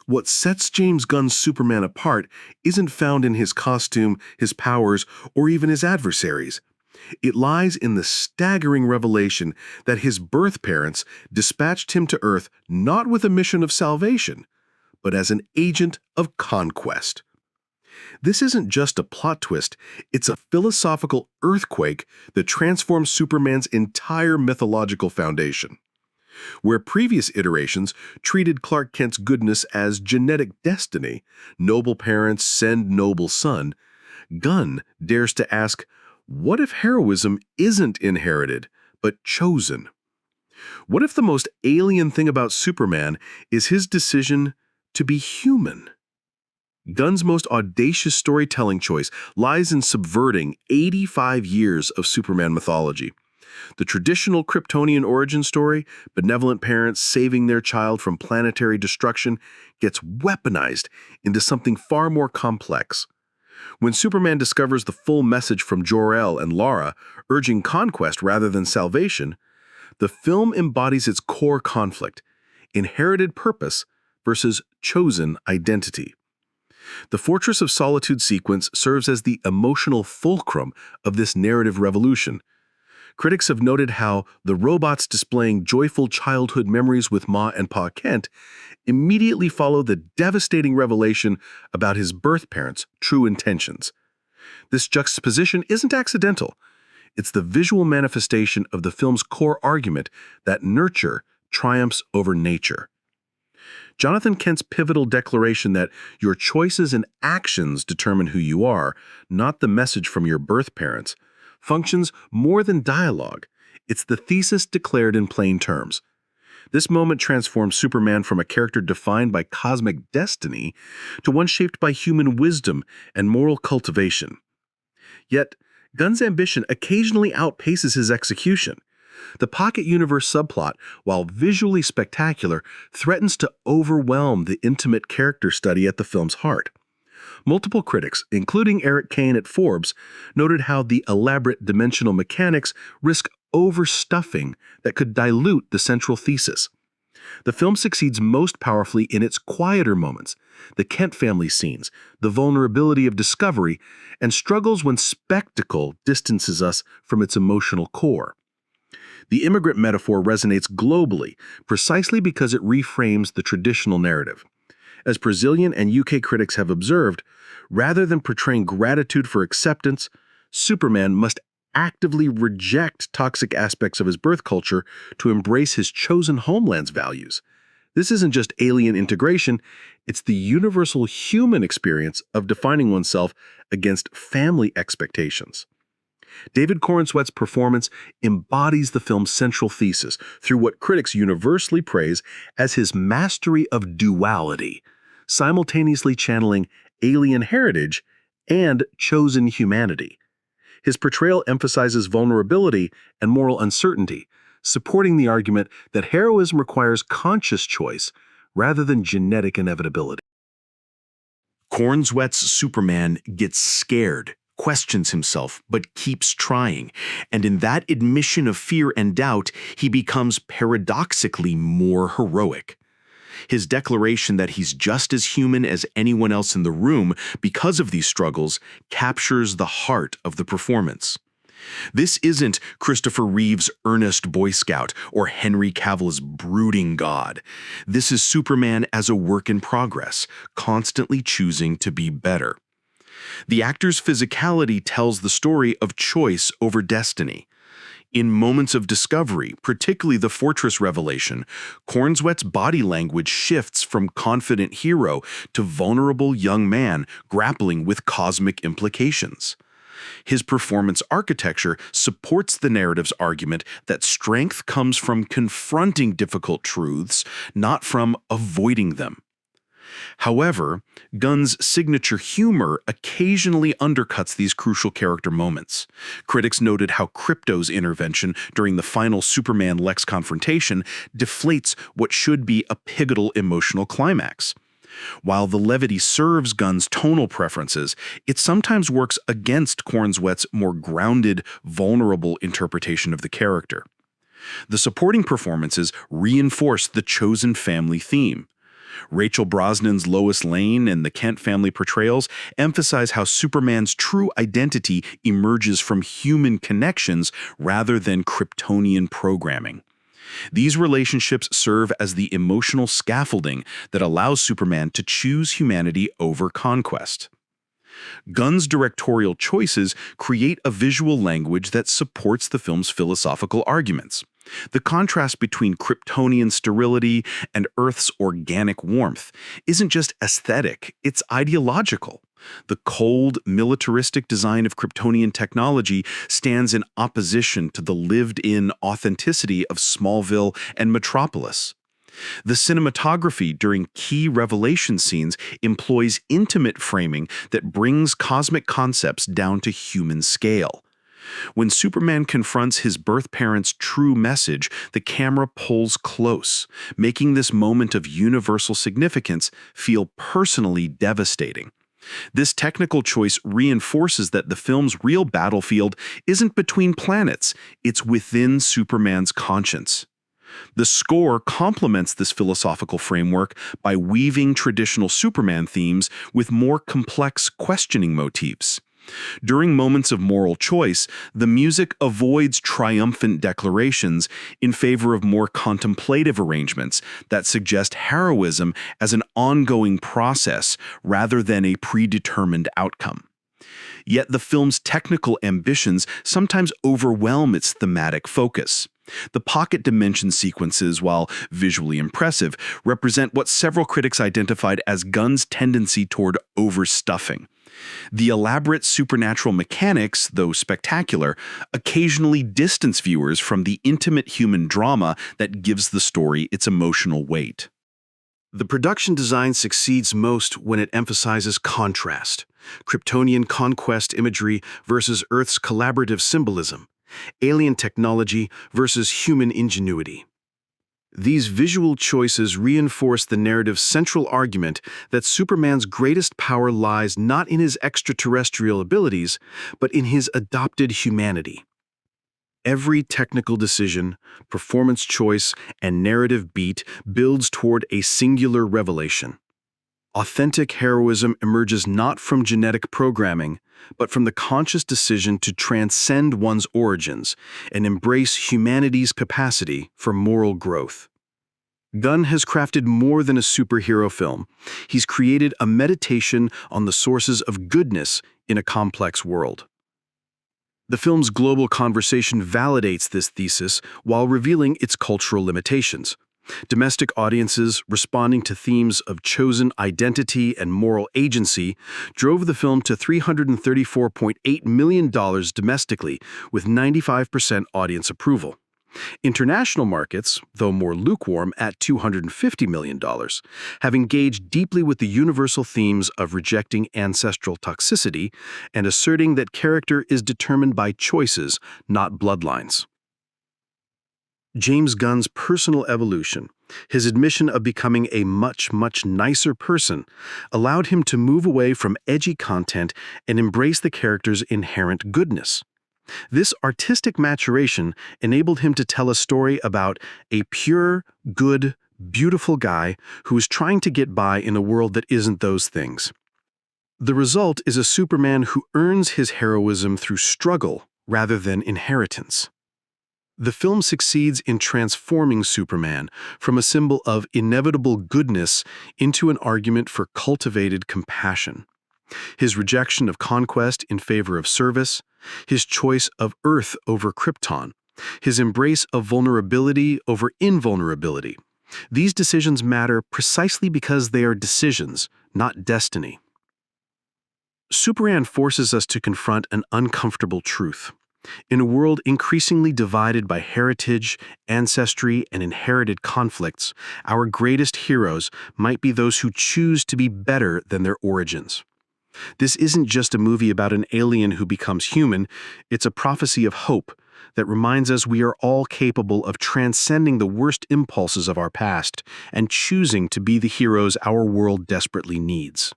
What sets James Gunn's Superman apart isn't found in his costume, his powers, or even his adversaries. It lies in the staggering revelation that his birth parents dispatched him to Earth not with a mission of salvation, but as an agent of conquest. This isn't just a plot twist, it's a philosophical earthquake that transforms Superman's entire mythological foundation. Where previous iterations treated Clark Kent's goodness as genetic destiny, noble parents send noble son, Gunn dares to ask, what if heroism isn't inherited, but chosen? What if the most alien thing about Superman is his decision to be human? Gunn's most audacious storytelling choice lies in subverting 85 years of Superman mythology. The traditional Kryptonian origin story, benevolent parents saving their child from planetary destruction, gets weaponized into something far more complex. When Superman discovers the full message from Jor-El and Lara, urging conquest rather than salvation, the film embodies its core conflict: inherited purpose versus chosen identity. The Fortress of Solitude sequence serves as the emotional fulcrum of this narrative revolution. Critics have noted how the robots displaying joyful childhood memories with Ma and Pa Kent immediately follow the devastating revelation about his birth parents' true intentions. This juxtaposition isn't accidental. It's the visual manifestation of the film's core argument that nurture triumphs over nature. Jonathan Kent's pivotal declaration that your choices and actions determine who you are, not the message from your birth parents, functions more than dialogue. It's the thesis declared in plain terms. This moment transforms Superman from a character defined by cosmic destiny to one shaped by human wisdom and moral cultivation. Yet, Gunn's ambition occasionally outpaces his execution. The Pocket Universe subplot, while visually spectacular, threatens to overwhelm the intimate character study at the film's heart. Multiple critics, including Eric Kane at Forbes, noted how the elaborate dimensional mechanics risk overstuffing that could dilute the central thesis. The film succeeds most powerfully in its quieter moments, the Kent family scenes, the vulnerability of discovery, and struggles when spectacle distances us from its emotional core. The immigrant metaphor resonates globally precisely because it reframes the traditional narrative. As Brazilian and UK critics have observed, rather than portraying gratitude for acceptance, Superman must actively reject toxic aspects of his birth culture to embrace his chosen homeland's values. This isn't just alien integration, it's the universal human experience of defining oneself against family expectations. David Corenswet's performance embodies the film's central thesis through what critics universally praise as his mastery of duality, simultaneously channeling alien heritage and chosen humanity. His portrayal emphasizes vulnerability and moral uncertainty, supporting the argument that heroism requires conscious choice rather than genetic inevitability. Corenswet's Superman gets scared, questions himself, but keeps trying, and in that admission of fear and doubt, he becomes paradoxically more heroic. His declaration that he's just as human as anyone else in the room because of these struggles captures the heart of the performance. This isn't Christopher Reeve's earnest Boy Scout or Henry Cavill's brooding God. This is Superman as a work in progress, constantly choosing to be better. The actor's physicality tells the story of choice over destiny. In moments of discovery, particularly the fortress revelation, Corenswet's body language shifts from confident hero to vulnerable young man grappling with cosmic implications. His performance architecture supports the narrative's argument that strength comes from confronting difficult truths, not from avoiding them. However, Gunn's signature humor occasionally undercuts these crucial character moments. Critics noted how Krypto's intervention during the final Superman-Lex confrontation deflates what should be a pivotal emotional climax. While the levity serves Gunn's tonal preferences, it sometimes works against Corenswet's more grounded, vulnerable interpretation of the character. The supporting performances reinforce the chosen family theme. Rachel Brosnan's Lois Lane and the Kent family portrayals emphasize how Superman's true identity emerges from human connections rather than Kryptonian programming. These relationships serve as the emotional scaffolding that allows Superman to choose humanity over conquest. Gunn's directorial choices create a visual language that supports the film's philosophical arguments. The contrast between Kryptonian sterility and Earth's organic warmth isn't just aesthetic, it's ideological. The cold, militaristic design of Kryptonian technology stands in opposition to the lived-in authenticity of Smallville and Metropolis. The cinematography during key revelation scenes employs intimate framing that brings cosmic concepts down to human scale. When Superman confronts his birth parents' true message, the camera pulls close, making this moment of universal significance feel personally devastating. This technical choice reinforces that the film's real battlefield isn't between planets, it's within Superman's conscience. The score complements this philosophical framework by weaving traditional Superman themes with more complex questioning motifs. During moments of moral choice, the music avoids triumphant declarations in favor of more contemplative arrangements that suggest heroism as an ongoing process rather than a predetermined outcome. Yet the film's technical ambitions sometimes overwhelm its thematic focus. The pocket dimension sequences, while visually impressive, represent what several critics identified as Gunn's tendency toward overstuffing. The elaborate supernatural mechanics, though spectacular, occasionally distance viewers from the intimate human drama that gives the story its emotional weight. The production design succeeds most when it emphasizes contrast, Kryptonian conquest imagery versus Earth's collaborative symbolism, alien technology versus human ingenuity. These visual choices reinforce the narrative's central argument that Superman's greatest power lies not in his extraterrestrial abilities, but in his adopted humanity. Every technical decision, performance choice, and narrative beat builds toward a singular revelation. Authentic heroism emerges not from genetic programming, but from the conscious decision to transcend one's origins and embrace humanity's capacity for moral growth. Gunn has crafted more than a superhero film. He's created a meditation on the sources of goodness in a complex world. The film's global conversation validates this thesis while revealing its cultural limitations. Domestic audiences, responding to themes of chosen identity and moral agency, drove the film to $334.8 million domestically, with 95% audience approval. International markets, though more lukewarm at $250 million, have engaged deeply with the universal themes of rejecting ancestral toxicity and asserting that character is determined by choices, not bloodlines. James Gunn's personal evolution, his admission of becoming a much nicer person, allowed him to move away from edgy content and embrace the character's inherent goodness. This artistic maturation enabled him to tell a story about a pure, good, beautiful guy who is trying to get by in a world that isn't those things. The result is a Superman who earns his heroism through struggle rather than inheritance. The film succeeds in transforming Superman from a symbol of inevitable goodness into an argument for cultivated compassion. His rejection of conquest in favor of service, his choice of Earth over Krypton, his embrace of vulnerability over invulnerability. These decisions matter precisely because they are decisions, not destiny. Superman forces us to confront an uncomfortable truth. In a world increasingly divided by heritage, ancestry, and inherited conflicts, our greatest heroes might be those who choose to be better than their origins. This isn't just a movie about an alien who becomes human, it's a prophecy of hope that reminds us we are all capable of transcending the worst impulses of our past and choosing to be the heroes our world desperately needs.